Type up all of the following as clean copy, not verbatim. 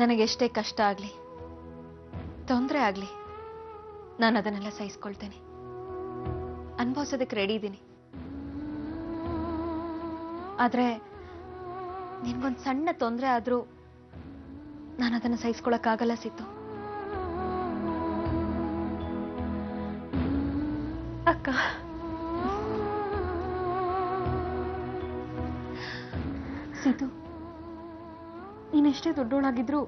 ನನಗೆಷ್ಟೇ ಕಷ್ಟ ಆಗಲಿ, ತೊಂದರೆ ಆಗಲಿ, ನಾನು ಅದನ್ನೆಲ್ಲ ಸಹಿಸ್ಕೊಳ್ತೇನೆ. ಅನುಭವಿಸೋದಕ್ಕೆ ರೆಡಿ ಇದ್ದೀನಿ. ಆದರೆ ನಿನ್ಗೊಂದು ಸಣ್ಣ ತೊಂದರೆ ಆದರೂ ನಾನು ಅದನ್ನು ಸಹಿಸ್ಕೊಳಕ್ಕಾಗಲ್ಲ ಸೀತು. ಅಕ್ಕ, ಸೀತು, ನೀನೆಷ್ಟೇ ದೊಡ್ಡೋಳಾಗಿದ್ರು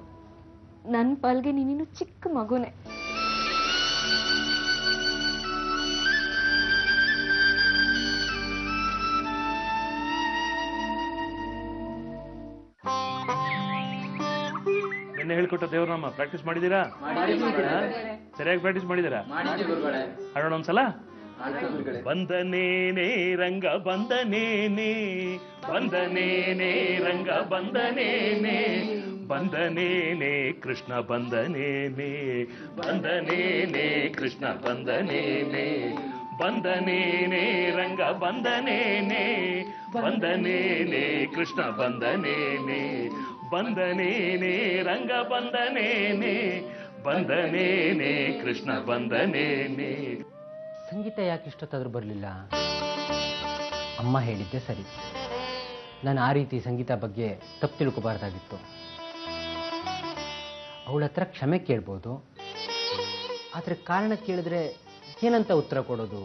ನನ್ನ ಪಾಲ್ಗೆ ನೀನಿನ್ನು ಚಿಕ್ಕ ಮಗುನೇ. ನಿನ್ನೆ ಹೇಳ್ಕೊಟ್ಟ ದೇವ್ರನಾಮ ಪ್ರಾಕ್ಟೀಸ್ ಮಾಡಿದ್ದೀರಾ? ಸರಿಯಾಗಿ ಪ್ರಾಕ್ಟೀಸ್ ಮಾಡಿದ್ದೀರಾ? ಹಾಡೋಣ ಒಂದ್ಸಲ. ಬಂದನೇನೆ ರಂಗ ಬಂದನೇನೆ, ಬಂದನೇನೆ ರಂಗ ಬಂದನೇನೆ, ಬಂದನೇನೆ ಕೃಷ್ಣ ಬಂದನೇನೆ, ಬಂದನೇನೆ ಕೃಷ್ಣ ಬಂದನೇನೆ, ಬಂದನೇನೆ ರಂಗ ಬಂದನೇನೆ, ಬಂದನೇನೆ ಕೃಷ್ಣ ಬಂದನೇನೆ, ಬಂದನೇನೆ ರಂಗ ಬಂದನೇನೆ, ಬಂದನೇನೆ ಕೃಷ್ಣ ಬಂದನೇನೆ. ಸಂಗೀತ ಯಾಕೆ ಇಷ್ಟೊತ್ತಾದ್ರೂ ಬರಲಿಲ್ಲ? ಅಮ್ಮ ಹೇಳಿದ್ದೆ ಸರಿ, ನಾನು ಆ ರೀತಿ ಸಂಗೀತ ಬಗ್ಗೆ ತಪ್ಪು ತಿಳ್ಕೊಬಾರ್ದಾಗಿತ್ತು. ಅವಳ ಹತ್ರ ಕ್ಷಮೆ ಕೇಳ್ಬೋದು, ಆದರೆ ಕಾರಣ ಕೇಳಿದ್ರೆ ಏನಂತ ಉತ್ತರ ಕೊಡೋದು?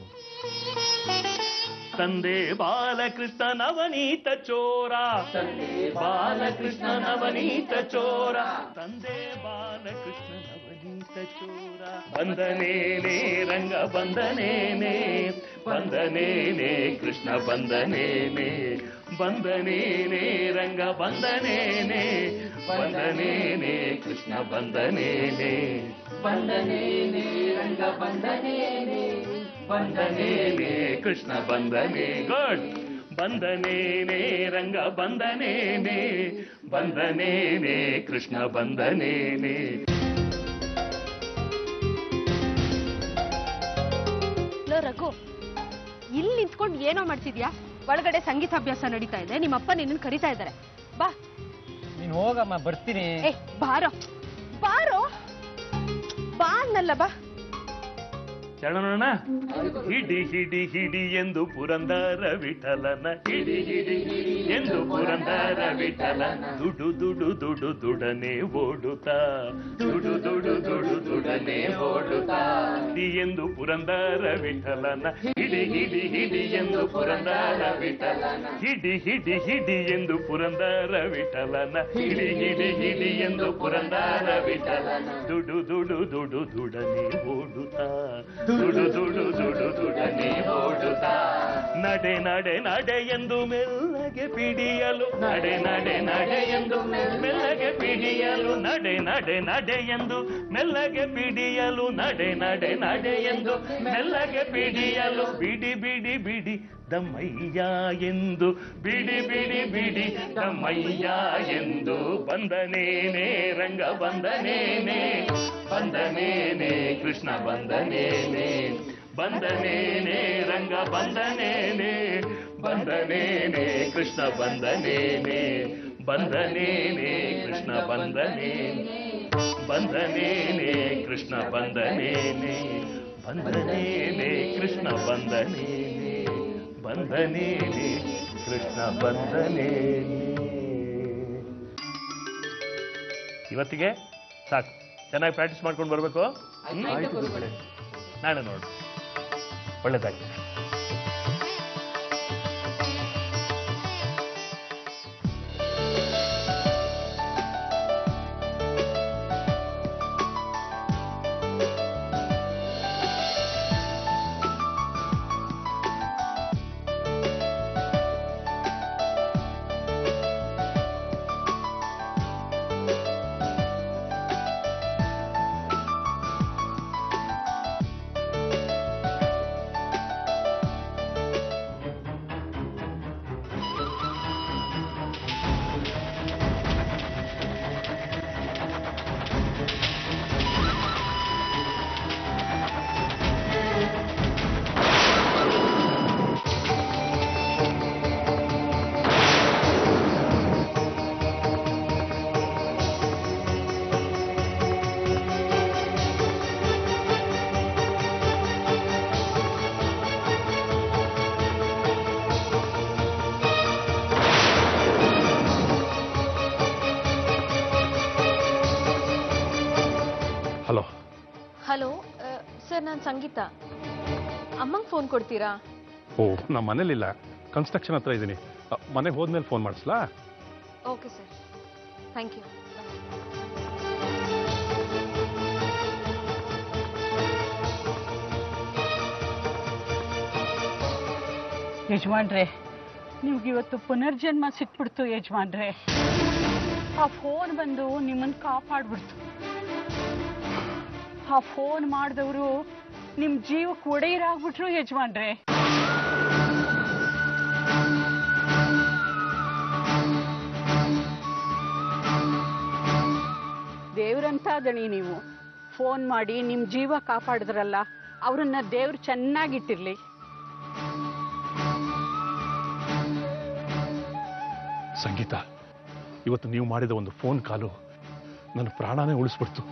ತಂದೆ ಬಾಲಕೃಷ್ಣ ನವನೀತ ಚೋರ, ತಂದೆ ಬಾಲಕೃಷ್ಣ ನವನೀತ ಚೋರ, ತಂದೆ ಬಾಲಕೃಷ್ಣ ನವನೀತ ಚೋರ, ಬಂದನೇನೆ ರಂಗ ಬಂದನೇನೆ, ಬಂದನೇನೆ ಕೃಷ್ಣ ಬಂದನೇನೆ, ಬಂದನೇನೆ ರಂಗ ಬಂದನೇನೆ, ಬಂದನೇನೆ ಕೃಷ್ಣ ಬಂದನೇನೆ, ಬಂದನೇನೆ ರಂಗ ಬಂದನೇನೆ, ಬಂದನೇನೆ ಕೃಷ್ಣ ಬಂದನೆ. ಗುಡ್. ಬಂದನೇನೆ ರಂಗ ಬಂದನೇನೆ, ಬಂದನೇನೆ ಕೃಷ್ಣ ಬಂದನೇನೆ. ಲೋ ರಘು, ಇಲ್ಲಿ ನಿಂತ್ಕೊಂಡು ಏನೋ ಮಾಡ್ತಿದ್ಯಾ? ಒಳಗಡೆ ಸಂಗೀತಾಭ್ಯಾಸ ನಡೀತಾ ಇದೆ, ನಿಮ್ಮಪ್ಪ ನಿನ್ನ ಕರೀತಾ ಇದ್ದಾರೆ. ಬಾ. ನೀನು ಹೋಗಮ್ಮ, ಬರ್ತೀನಿ. ಏ ಬಾರೋ ಬಾರೋ, ಬಾ ಅನ್ನಲ್ಲ, ಬಾ. ಚರಣೋಣ. ಹಿಡಿ ಹಿಡಿ ಹಿಡಿ ಎಂದು ಪುರಂದರ ವಿಠಲನ, ಹಿಡಿ ಹಿಡಿ ಹಿಡಿ ಎಂದು ಪುರಂದರ ವಿಠಲನ, ದುಡು ದುಡು ದುಡು ದುಡನೆ ಓಡುತ್ತಾ, ದುಡು ದುಡು ದುಡು ದುಡನೆ ಓಡುತ್ತಾ, ಹಿಡಿ ಎಂದು ಪುರಂದರ ವಿಠಲನ, ಹಿಡಿ ಹಿಡಿ ಹಿಡಿ ಎಂದು ಪುರಂದರ ವಿಠಲನ, ಹಿಡಿ ಹಿಡಿ ಹಿಡಿ ಎಂದು ಪುರಂದರ ವಿಠಲನ, ಹಿಡಿ ಹಿಡಿ ಹಿಡಿ ಎಂದು ಪುರಂದರ ವಿಠಲನ, ದುಡು ದುಡು ದುಡು ದುಡನೆ ಓಡುತ್ತಾ, ದುಡು ದುಡು ದುಡು ದುಡನೆ ಓಡುತ್ತಾ, ನಡೆ ನಡೆ ನಡೆ ಎಂದು ಮೆಲ್ಲಗೆ ಪಿಡಿಯಲು, ನಡೆ ನಡೆ ನಡೆ ಎಂದು ಮೆಲ್ಲಗೆ ಪಿಡಿಯಲು, ನಡೆ ನಡೆ ನಡೆ ಎಂದು ಮೆಲ್ಲಗೆ ಪಿಡಿಯಲು, ನಡೆ ನಡೆ ನಡೆ ಎಂದು ಮೆಲ್ಲಗೆ ಪಿಡಿಯಲು, ಬಿಡಿ ಬಿಡಿ ಬಿಡಿ ದಮ್ಮಯ್ಯ ಎಂದು, ಬಿಡಿ ಬಿಡಿ ಬಿಡಿ ದಮ್ಮಯ್ಯ ಎಂದು, ಬಂದನೇನೆ ರಂಗ ಬಂದನೇನೆ, ಬಂದನೇನೆ ಕೃಷ್ಣ ಬಂದನೇನೆ, ಬಂದನೇನೆ ರಂಗ ಬಂದನೇನೆ, ಬಂದನೇನೆ ಕೃಷ್ಣ ಬಂದನೇನೆ, ಬಂದನೇನೆ ಕೃಷ್ಣ ಬಂದನೇನೆ, ಬಂದನೇನೆ ಕೃಷ್ಣ ಬಂದನೇನೆ, ಬಂದನೇನೆ ಕೃಷ್ಣ ಬಂದನೇನೆ, ಬಂದನೇನೆ ಕೃಷ್ಣ ಬಂದನೇನೆ. ಇವತ್ತಿಗೆ ಸಾಕು, ಚೆನ್ನಾಗಿ ಪ್ರಾಕ್ಟೀಸ್ ಮಾಡ್ಕೊಂಡು ಬರಬೇಕು. ನಾಳೆ ನೋಡು, ಒಳ್ಳೆದಾಗಿ. ಸರ್ ನಾನು ಸಂಗೀತ. ಅಮ್ಮಂಗೆ ಫೋನ್ ಕೊಡ್ತೀರಾ? ಓ, ನಮ್ಮ ಮನೇಲಿಲ್ಲ, ಕನ್ಸ್ಟ್ರಕ್ಷನ್ ಹತ್ರ ಇದ್ದೀನಿ. ಮನೆಗೆ ಹೋದ್ಮೇಲೆ ಫೋನ್ ಮಾಡಿಸ್ಲಾ? Okay sir, thank you. ಯಜಮಾನ್ರೆ, ನಿಮ್ಗಿವತ್ತು ಪುನರ್ಜನ್ಮ ಸಿಕ್ಬಿಡ್ತು ಯಜಮಾನ್ರೆ. ಆ ಫೋನ್ ಬಂದು ನಿಮ್ಮನ್ನು ಕಾಪಾಡ್ಬಿಡ್ತು. ಆ ಫೋನ್ ಮಾಡಿದವರು ನಿಮ್ಮ ಜೀವಕ್ಕೆ ಒಡೆಯರಾಗ್ಬಿಟ್ರು ಯಜಮಾನ್ರೆ. ದೇವ್ರಂತ ದಣಿ ನೀವು. ಫೋನ್ ಮಾಡಿ ನಿಮ್ಮ ಜೀವ ಕಾಪಾಡಿದ್ರಲ್ಲ, ಅವ್ರನ್ನ ದೇವ್ರು ಚೆನ್ನಾಗಿಟ್ಟಿರ್ಲಿ. ಸಂಗೀತ, ಇವತ್ತು ನೀವು ಮಾಡಿದ ಒಂದು ಫೋನ್ ಕಾಲು ನನ್ನ ಪ್ರಾಣನೇ ಉಳಿಸ್ಬಿಡ್ತು.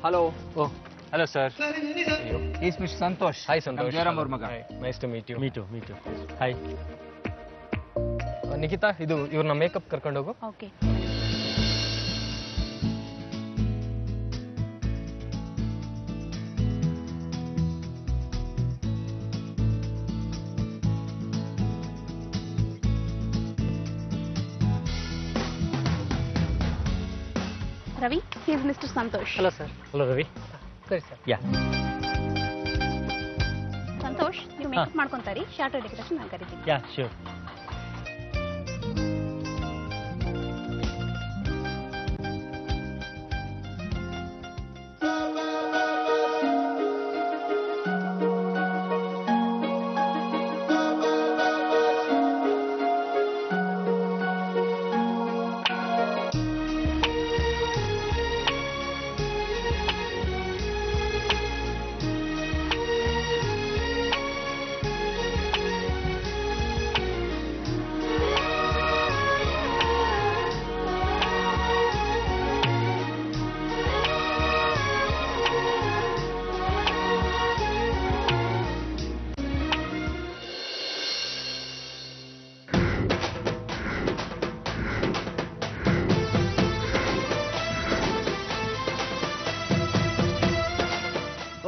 Hello. Oh, hello sir. Is mister Santosh. Hi Santosh. Jayaram ಅವ್ರ ಮಗ. Nice to meet you. Meet. Hi Nikhita, ಇದು ಇವ್ರನ್ನ ಮೇಕಪ್ ಕರ್ಕೊಂಡೋಗು. Okay. Ravi, he is mister Santosh. Hello sir. Hello Ravi. ಸರಿ ಸರ್. ಯಾ. ಸಂತೋಷ್, ನೀವು ಮೇಕಪ್ ಮಾಡ್ಕೊಂತಾರಿ, ಶಾರ್ಟ್ ಡೆಕೋರೇಷನ್ ನಾನು ಕರಿತೀನಿ. ಯಾ, ಶ್ಯೂರ್.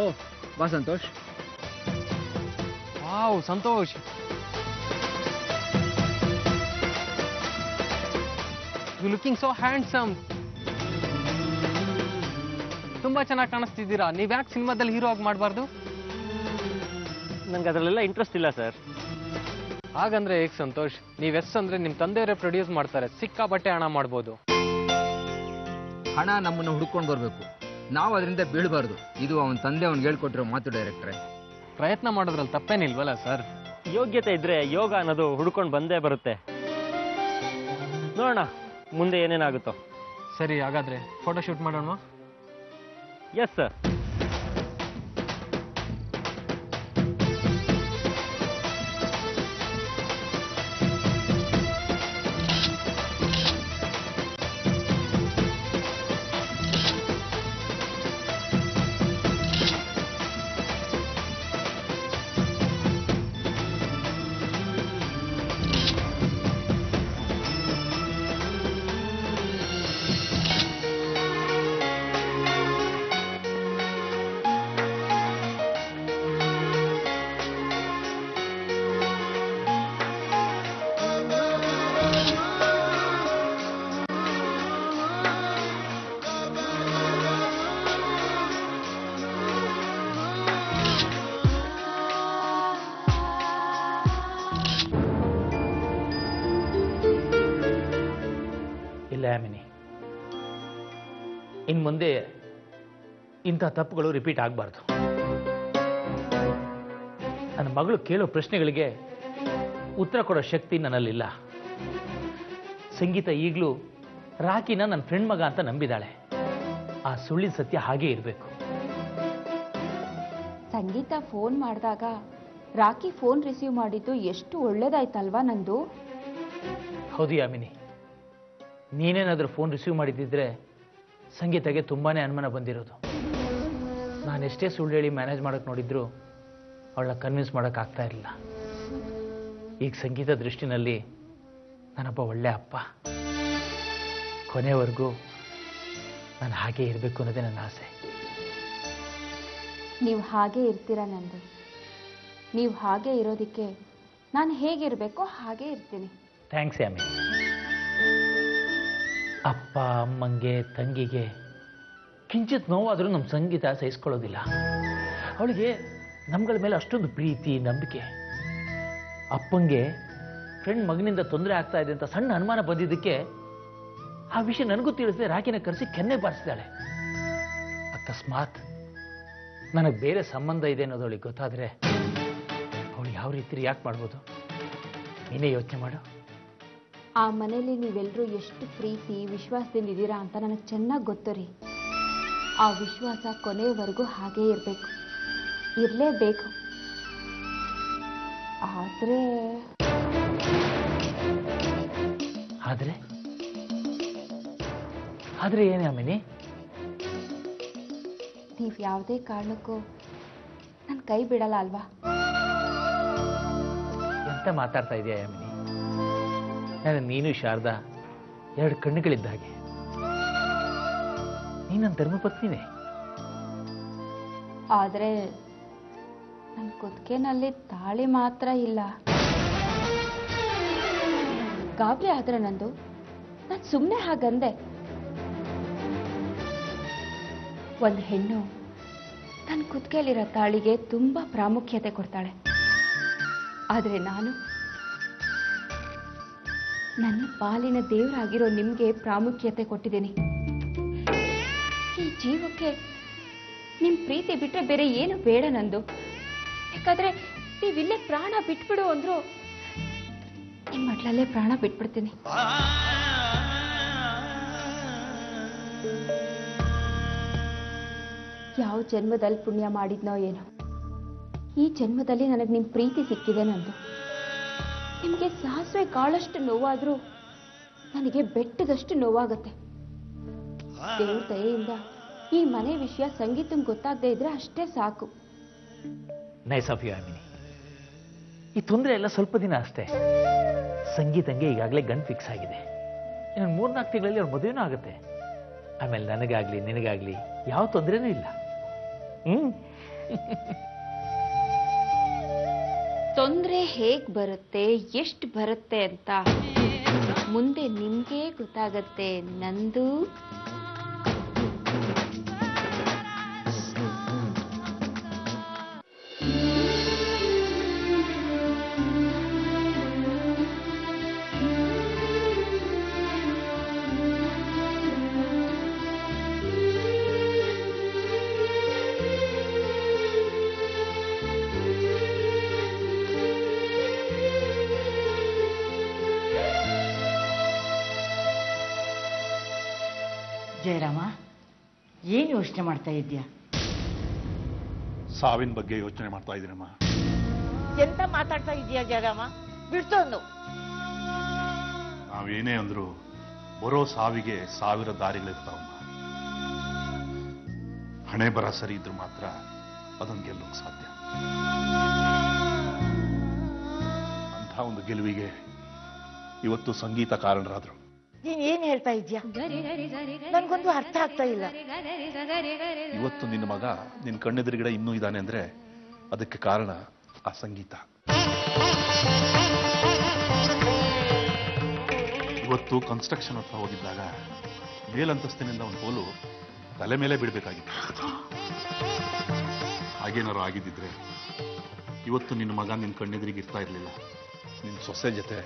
ಓ, ಬಾ Santosh. Wow Santosh, you looking so handsome. ತುಂಬಾ ಚೆನ್ನಾಗಿ ಕಾಣಿಸ್ತಿದ್ದೀರಾ. ನೀವು ಯಾಕೆ ಸಿನಿಮಾದಲ್ಲಿ ಹೀರೋ ಆಗಿ ಮಾಡಬಾರ್ದು? ನಂಗೆ ಅದರಲ್ಲೆಲ್ಲ ಇಂಟ್ರೆಸ್ಟ್ ಇಲ್ಲ ಸರ್. ಹಾಗಂದ್ರೆ ಹೇಗೆ ಸಂತೋಷ್? ನೀವು ಎಸ್ ಅಂದ್ರೆ ನಿಮ್ಮ ತಂದೆಯವರೇ ಪ್ರೊಡ್ಯೂಸ್ ಮಾಡ್ತಾರೆ, ಸಿಕ್ಕಾಪಟ್ಟೆ ಹಣ ಮಾಡ್ಬೋದು. ಹಣ ನಮ್ಮನ್ನು ಹುಡ್ಕೊಂಡು ಬರಬೇಕು, ನಾವು ಅದರಿಂದ ಬೀಳಬಾರ್ದು. ಇದು ಅವನ ತಂದೆ ಅವ್ನಿಗೆ ಹೇಳ್ಕೊಟ್ಟಿರೋ ಮಾತು ಡೈರೆಕ್ಟ್ರೆ. ಪ್ರಯತ್ನ ಮಾಡೋದ್ರಲ್ಲಿ ತಪ್ಪೇನಿಲ್ವಲ್ಲ ಸರ್? ಯೋಗ್ಯತೆ ಇದ್ರೆ ಯೋಗ ಅನ್ನೋದು ಹುಡ್ಕೊಂಡು ಬಂದೇ ಬರುತ್ತೆ. ನೋಡೋಣ ಮುಂದೆ ಏನೇನಾಗುತ್ತೋ. ಸರಿ, ಹಾಗಾದ್ರೆ ಫೋಟೋ ಶೂಟ್ ಮಾಡೋಣ. Yes sir. ಯಾಮಿನಿ, ಇನ್ನು ಮುಂದೆ ಇಂಥ ತಪ್ಪುಗಳು ರಿಪೀಟ್ ಆಗಬಾರ್ದು. ನನ್ನ ಮಗಳು ಕೇಳೋ ಪ್ರಶ್ನೆಗಳಿಗೆ ಉತ್ತರ ಕೊಡೋ ಶಕ್ತಿ ನನ್ನಲ್ಲಿಲ್ಲ. ಸಂಗೀತ ಈಗಲೂ ರಾಕಿನ ನನ್ನ ಫ್ರೆಂಡ್ ಮಗ ಅಂತ ನಂಬಿದಾಳೆ. ಸುಳ್ಳಿನ ಸತ್ಯ ಹಾಗೇ ಇರಬೇಕು. ಸಂಗೀತ ಫೋನ್ ಮಾಡಿದಾಗ ರಾಕಿ ಫೋನ್ ರಿಸೀವ್ ಮಾಡಿದ್ದು ಎಷ್ಟು ಒಳ್ಳೇದಾಯ್ತಲ್ವಾ ನಂದು. ಹೌದು ಯಾಮಿನಿ, ನೀನೇನಾದರೂ ಫೋನ್ ರಿಸೀವ್ ಮಾಡಿದ್ದಿದ್ರೆ ಸಂಗೀತಗೆ ತುಂಬಾನೇ ಅನುಮಾನ ಬಂದಿರೋದು. ನಾನೆಷ್ಟೇ ಸುಳ್ಳು ಹೇಳಿ ಮ್ಯಾನೇಜ್ ಮಾಡೋಕ್ಕೆ ನೋಡಿದ್ರು ಅವಳನ್ನ ಕನ್ವಿನ್ಸ್ ಮಾಡೋಕ್ಕಾಗ್ತಾ ಇರಲಿಲ್ಲ. ಈಗ ಸಂಗೀತ ದೃಷ್ಟಿನಲ್ಲಿ ನಾನೊಬ್ಬ ಒಳ್ಳೆ ಅಪ್ಪ. ಕೊನೆವರೆಗೂ ನಾನು ಹಾಗೆ ಇರಬೇಕು ಅನ್ನೋದೇ ನನ್ನ ಆಸೆ. ನೀವು ಹಾಗೆ ಇರ್ತೀರಾ ನಂದು. ನೀವು ಹಾಗೆ ಇರೋದಕ್ಕೆ ನಾನು ಹೇಗಿರಬೇಕೋ ಹಾಗೆ ಇರ್ತೀನಿ. ಥ್ಯಾಂಕ್ಸ್ ಯಾಮಿ. ಅಪ್ಪ ಅಮ್ಮಂಗೆ ತಂಗಿಗೆ ಕಿಂಚಿತ್ ನೋವಾದರೂ ನಮ್ಮ ಸಂಗೀತ ಸಹಿಸ್ಕೊಳ್ಳೋದಿಲ್ಲ. ಅವಳಿಗೆ ನಮ್ಗಳ ಮೇಲೆ ಅಷ್ಟೊಂದು ಪ್ರೀತಿ ನಂಬಿಕೆ. ಅಪ್ಪಂಗೆ ಫ್ರೆಂಡ್ ಮಗನಿಂದ ತೊಂದರೆ ಆಗ್ತಾ ಇದೆ ಅಂತ ಸಣ್ಣ ಅನುಮಾನ ಬಂದಿದ್ದಕ್ಕೆ ಆ ವಿಷಯ ನನಗೂ ತಿಳಿಸದೆ ರಾಕಿನ ಕರೆಸಿ ಕೆನ್ನೆ ಬಾರಿಸಿದಾಳೆ. ಅಕಸ್ಮಾತ್ ನನಗೆ ಬೇರೆ ಸಂಬಂಧ ಇದೆ ಅನ್ನೋದು ಅವಳಿಗೆ ಗೊತ್ತಾದರೆ ಅವಳು ಯಾವ ರೀತಿ ರಿಯಾಕ್ಟ್ ಮಾಡ್ಬೋದು ನೀನೇ ಯೋಚನೆ ಮಾಡು. ಆ ಮನೇಲಿ ನೀವೆಲ್ಲರೂ ಎಷ್ಟು ಪ್ರೀತಿ ವಿಶ್ವಾಸದಿಂದ ಇದ್ದೀರಾ ಅಂತ ನನಗೆ ಚೆನ್ನಾಗಿ ಗೊತ್ತು ರೀ. ಆ ವಿಶ್ವಾಸ ಕೊನೆಯವರೆಗೂ ಹಾಗೇ ಇರಬೇಕು, ಇರಲೇಬೇಕು. ಆದರೆ ಏನೇ ಅಮ್ಮಿನಿ? ನೀವು ಯಾವುದೇ ಕಾರಣಕ್ಕೂ ನನ್ನ ಕೈ ಬಿಡಲ್ಲ ಅಲ್ವಾ? ಎಂತ ಮಾತಾಡ್ತಾ ಇದೆಯಾ ಅಮ್ಮಿನಿ? ನಾನು ನೀನು ಶಾರದಾ ಎರಡು ಕಣ್ಣುಗಳಿದ್ದ ಹಾಗೆ. ನೀನು ನನ್ನ ಧರ್ಮಪತ್ನಿನೇ. ಆದರೆ ನನ್ನ ಕುತ್ತಿಗೆನಲ್ಲಿ ತಾಳಿ ಮಾತ್ರ ಇಲ್ಲ. ಗಾಬರಿ ಆದ್ರೆ ನಂದು. ನಾನು ಸುಮ್ಮನೆ ಹಾಗಂದೆ. ಒಂದು ಹೆಣ್ಣು ತನ್ನ ಕುತ್ತಿಗೆಯಲ್ಲಿರೋ ತಾಳಿಗೆ ತುಂಬಾ ಪ್ರಾಮುಖ್ಯತೆ ಕೊಡ್ತಾಳೆ. ಆದರೆ ನಾನು ನನ್ನ ಪಾಲಿನ ದೇವರಾಗಿರೋ ನಿಮಗೆ ಪ್ರಾಮುಖ್ಯತೆ ಕೊಟ್ಟಿದ್ದೀನಿ. ಈ ಜೀವಕ್ಕೆ ನಿಮ್ಮ ಪ್ರೀತಿ ಬಿಟ್ಟರೆ ಬೇರೆ ಏನು ಬೇಡ ನಂದು. ಬೇಕಾದ್ರೆ ನೀವಿಲ್ಲೇ ಪ್ರಾಣ ಬಿಟ್ಬಿಡು ಅಂದ್ರು ನಿಮ್ಮ ಮಟ್ಲಲ್ಲೇ ಪ್ರಾಣ ಬಿಟ್ಬಿಡ್ತೀನಿ. ಯಾವ ಜನ್ಮದಲ್ಲಿ ಪುಣ್ಯ ಮಾಡಿದ್ನೋ ಏನೋ, ಈ ಜನ್ಮದಲ್ಲಿ ನನಗೆ ನಿಮ್ಮ ಪ್ರೀತಿ ಸಿಕ್ಕಿದೆ ನಂದು. ನಿಮಗೆ ಸಾಸಿವೆ ಕಾಳಷ್ಟು ನೋವಾದ್ರೂ ನನಗೆ ಬೆಟ್ಟದಷ್ಟು ನೋವಾಗುತ್ತೆ. ದೇವ್ರ ದಯೆಯಿಂದ ಈ ಮನೆ ವಿಷಯ ಸಂಗೀತಂಗೆ ಗೊತ್ತಾಗದೇ ಇದ್ರೆ ಅಷ್ಟೇ ಸಾಕು. ನೈಸ್ ಆಫ್ ಯು ಅಮಿನಿ. ಈ ತೊಂದರೆ ಎಲ್ಲ ಸ್ವಲ್ಪ ದಿನ ಅಷ್ಟೇ. ಸಂಗೀತಂಗೆ ಈಗಾಗಲೇ ಗನ್ ಫಿಕ್ಸ್ ಆಗಿದೆ. ಇನ್ನೊಂದು 3-4 ತಿಂಗಳಲ್ಲಿ ಅವ್ರ ಮದುವೆನೂ ಆಗುತ್ತೆ. ಆಮೇಲೆ ನನಗಾಗ್ಲಿ ನಿನಗಾಗ್ಲಿ ಯಾವ ತೊಂದರೆನೂ ಇಲ್ಲ. ತೊಂದರೆ ಹೇಗ್ ಬರುತ್ತೆ, ಎಷ್ಟು ಬರುತ್ತೆ ಅಂತ ಮುಂದೆ ನಿಮ್ಗೆ ಗೊತ್ತಾಗತ್ತೆ ನಂದು. ಜಯರಾಮ, ಏನು ಯೋಚನೆ ಮಾಡ್ತಾ ಇದ್ದೀಯಾ? ಸಾವಿನ ಬಗ್ಗೆ ಯೋಚನೆ ಮಾಡ್ತಾ ಇದ್ದೀನಮ್ಮ. ಎಂತ ಮಾತಾಡ್ತಾ ಇದೀಯಾ ಜಯರಾಮ? ಬಿಡ್ತೊಂದು. ನಾವೇನೇ ಅಂದ್ರು ಬರೋ ಸಾವಿಗೆ 1000 ದಾರಿಗಳಿರ್ತಾವಮ್ಮ. ಹಣೆ ಬರ ಸರಿ ಇದ್ರು ಮಾತ್ರ ಅದನ್ನು ಗೆಲ್ಲೋಕ್ ಸಾಧ್ಯ. ಅಂಥ ಒಂದು ಗೆಲುವಿಗೆ ಇವತ್ತು ಸಂಗೀತ ಕಾರಣರಾದ್ರು. ನೀನ್ ಏನ್ ಹೇಳ್ತಾ ಇದ್ಯಾ? ನನ್ಗೊಂದು ಅರ್ಥ ಆಗ್ತಾ ಇಲ್ಲ. ಇವತ್ತು ನಿನ್ನ ಮಗ ನಿನ್ನ ಕಣ್ಣೆದುರುಗಡೆ ಇನ್ನೂ ಇದ್ದಾನೆ ಅಂದ್ರೆ ಅದಕ್ಕೆ ಕಾರಣ ಆ ಸಂಗೀತ. ಇವತ್ತು ಕನ್ಸ್ಟ್ರಕ್ಷನ್ ಹತ್ರ ಹೋಗಿದ್ದಾಗ ಮೇಲಂತಸ್ತಿನಿಂದ ಒಂದು ಹೋಲು ತಲೆ ಮೇಲೆ ಬಿಡಬೇಕಾಗಿತ್ತು. ಹಾಗೇನಾರು ಆಗಿದ್ದಿದ್ರೆ ಇವತ್ತು ನಿನ್ನ ಮಗ ನಿನ್ನ ಕಣ್ಣೆದುರಿಗೆ ಇರ್ತಾ ಇರಲಿಲ್ಲ. ನಿನ್ನ ಸೊಸೆ ಜೊತೆ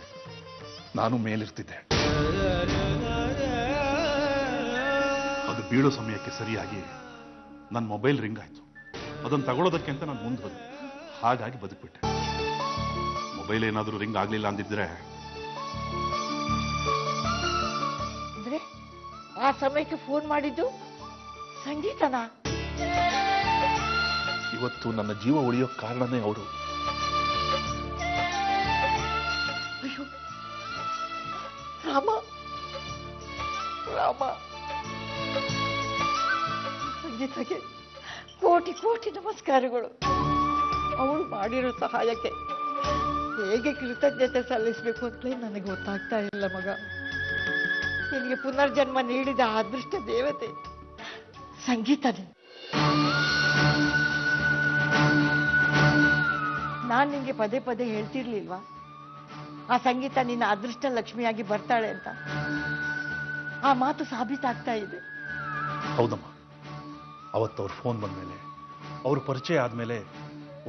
ನಾನು ಮೇಲಿರ್ತಿದ್ದೆ. ಅದು ಬೀಳೋ ಸಮಯಕ್ಕೆ ಸರಿಯಾಗಿ ನನ್ನ ಮೊಬೈಲ್ ರಿಂಗ್ ಆಯ್ತು. ಅದನ್ನು ತಗೊಳ್ಳೋದಕ್ಕೆ ಅಂತ ನಾನು ಮುಂದೆ ಹೋದೆ. ಹಾಗಾಗಿ ಬದುಕ್ಬಿಟ್ಟೆ. ಮೊಬೈಲ್ ಏನಾದರೂ ರಿಂಗ್ ಆಗ್ಲಿಲ್ಲ ಅಂದಿದ್ರೆ ಅಂದ್ರೆ ಆ ಸಮಯಕ್ಕೆ ಫೋನ್ ಮಾಡಿದ್ದು ಸಂಗೀತನಾ? ಇವತ್ತು ನನ್ನ ಜೀವ ಉಳಿಯೋ ಕಾರಣನೇ ಅವರು. ಅಯ್ಯೋ ರಾಮ ರಾಮ, ಸಂಗೀತಗೆ ಕೋಟಿ ಕೋಟಿ ನಮಸ್ಕಾರಗಳು. ಅವಳು ಮಾಡಿರೋ ಸಹಾಯಕ್ಕೆ ಹೇಗೆ ಕೃತಜ್ಞತೆ ಸಲ್ಲಿಸಬೇಕು ಅಂತಲೇ ನನಗೆ ಗೊತ್ತಾಗ್ತಾ ಇಲ್ಲ ಮಗ. ನಿನಗೆ ಪುನರ್ಜನ್ಮ ನೀಡಿದ ಆ ಅದೃಷ್ಟ ದೇವತೆ ಸಂಗೀತನೇ. ನಾನು ನಿಂಗೆ ಪದೇ ಪದೇ ಹೇಳ್ತಿರ್ಲಿಲ್ವಾ ಆ ಸಂಗೀತ ನಿನ್ನ ಅದೃಷ್ಟ ಲಕ್ಷ್ಮಿಯಾಗಿ ಬರ್ತಾಳೆ ಅಂತ? ಆ ಮಾತು ಸಾಬೀತಾಗ್ತಾ ಇದೆ. ಹೌದಮ್ಮ, ಅವತ್ತವ್ರ ಫೋನ್ ಬಂದ್ಮೇಲೆ, ಅವ್ರ ಪರಿಚಯ ಆದ್ಮೇಲೆ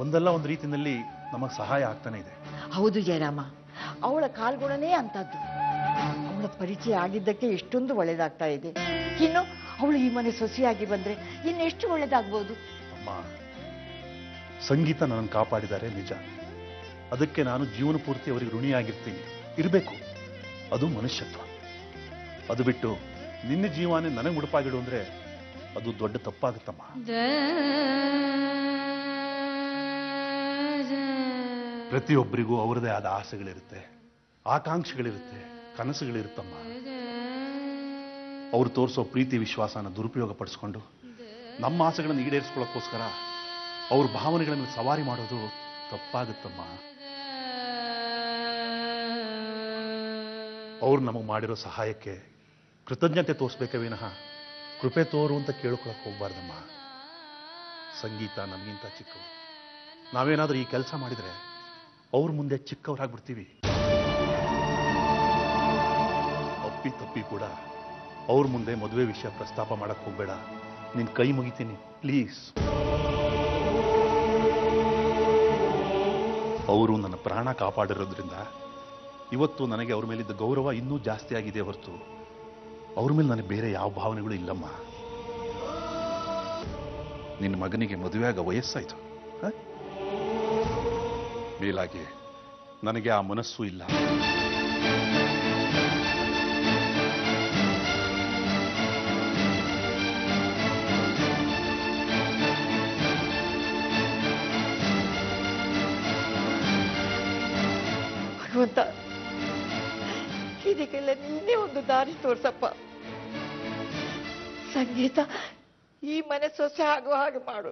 ಒಂದಲ್ಲ ಒಂದು ರೀತಿಯಲ್ಲಿ ನಮಗೆ ಸಹಾಯ ಆಗ್ತಾನೆ ಇದೆ. ಹೌದು ಜಯರಾಮ, ಅವಳ ಕಾಲ್ಗುಣನೇ ಅಂತದ್ದು. ಅವಳ ಪರಿಚಯ ಆಗಿದ್ದಕ್ಕೆ ಎಷ್ಟೊಂದು ಒಳ್ಳೇದಾಗ್ತಾ ಇದೆ. ಇನ್ನು ಅವಳು ಈ ಮನೆ ಸೊಸೆಯಾಗಿ ಬಂದ್ರೆ ಇನ್ನೆಷ್ಟು ಒಳ್ಳೇದಾಗ್ಬೋದು. ಅಮ್ಮ, ಸಂಗೀತ ನನ್ನನ್ನು ಕಾಪಾಡಿದ್ದಾರೆ ನಿಜ. ಅದಕ್ಕೆ ನಾನು ಜೀವನ ಪೂರ್ತಿ ಅವರಿಗೆ ಋಣಿಯಾಗಿರ್ತೀನಿ, ಇರಬೇಕು. ಅದು ಮನುಷ್ಯತ್ವ. ಅದು ಬಿಟ್ಟು ನಿನ್ನ ಜೀವನೇ ನನಗೆ ಮುಡುಪಾಗಿಡು ಅಂದ್ರೆ ಅದು ದೊಡ್ಡ ತಪ್ಪಾಗುತ್ತಮ್ಮ. ಪ್ರತಿಯೊಬ್ಬರಿಗೂ ಅವರದೇ ಆದ ಆಸೆಗಳಿರುತ್ತೆ, ಆಕಾಂಕ್ಷೆಗಳಿರುತ್ತೆ, ಕನಸುಗಳಿರುತ್ತಮ್ಮ. ಅವರು ತೋರಿಸೋ ಪ್ರೀತಿ ವಿಶ್ವಾಸನ ದುರುಪಯೋಗ ಪಡಿಸ್ಕೊಂಡು ನಮ್ಮ ಆಸೆಗಳನ್ನು ಈಡೇರಿಸ್ಕೊಳ್ಳೋಕ್ಕೋಸ್ಕರ ಅವ್ರ ಭಾವನೆಗಳ ಮೇಲೆ ಸವಾರಿ ಮಾಡೋದು ತಪ್ಪಾಗುತ್ತಮ್ಮ. ಅವ್ರು ನಮಗೆ ಮಾಡಿರೋ ಸಹಾಯಕ್ಕೆ ಕೃತಜ್ಞತೆ ತೋರಿಸ್ಬೇಕೇ ವಿನಃ ಕೃಪೆ ತೋರು ಅಂತ ಕೇಳ್ಕೊಳಕ್ ಹೋಗ್ಬಾರ್ದಮ್ಮ. ಸಂಗೀತ ನಮಗಿಂತ ಚಿಕ್ಕವರು. ನಾವೇನಾದ್ರೂ ಈ ಕೆಲಸ ಮಾಡಿದ್ರೆ ಅವ್ರ ಮುಂದೆ ಚಿಕ್ಕವರಾಗ್ಬಿಡ್ತೀವಿ. ಅಪ್ಪಿ ತಪ್ಪಿ ಕೂಡ ಅವ್ರ ಮುಂದೆ ಮದುವೆ ವಿಷಯ ಪ್ರಸ್ತಾಪ ಮಾಡಕ್ ಹೋಗ್ಬೇಡ. ನಿನ್ ಕೈ ಮುಗಿತೀನಿ ಪ್ಲೀಸ್. ಅವರು ನನ್ನ ಪ್ರಾಣ ಕಾಪಾಡಿರೋದ್ರಿಂದ ಇವತ್ತು ನನಗೆ ಅವ್ರ ಮೇಲಿದ್ದ ಗೌರವ ಇನ್ನೂ ಜಾಸ್ತಿ ಆಗಿದೆ ಹೊರತು ಅವ್ರ ಮೇಲೆ ನನಗೆ ಬೇರೆ ಯಾವ ಭಾವನೆಗಳು ಇಲ್ಲಮ್ಮ. ನಿನ್ನ ಮಗನಿಗೆ ಮದುವೆಯಾಗ ವಯಸ್ಸಾಯ್ತು, ಮೇಲಾಗಿ ನನಗೆ ಆ ಮನಸ್ಸು ಇಲ್ಲ. ಭಗವಂತ, ಇದಕ್ಕೆಲ್ಲ ನೀನೇ ಒಂದು ದಾರಿ ತೋರ್ಸಪ್ಪ. ಸಂಗೀತ ಈ ಮನೆ ಸೊಸೆ ಆಗುವ ಹಾಗೆ ಮಾಡು.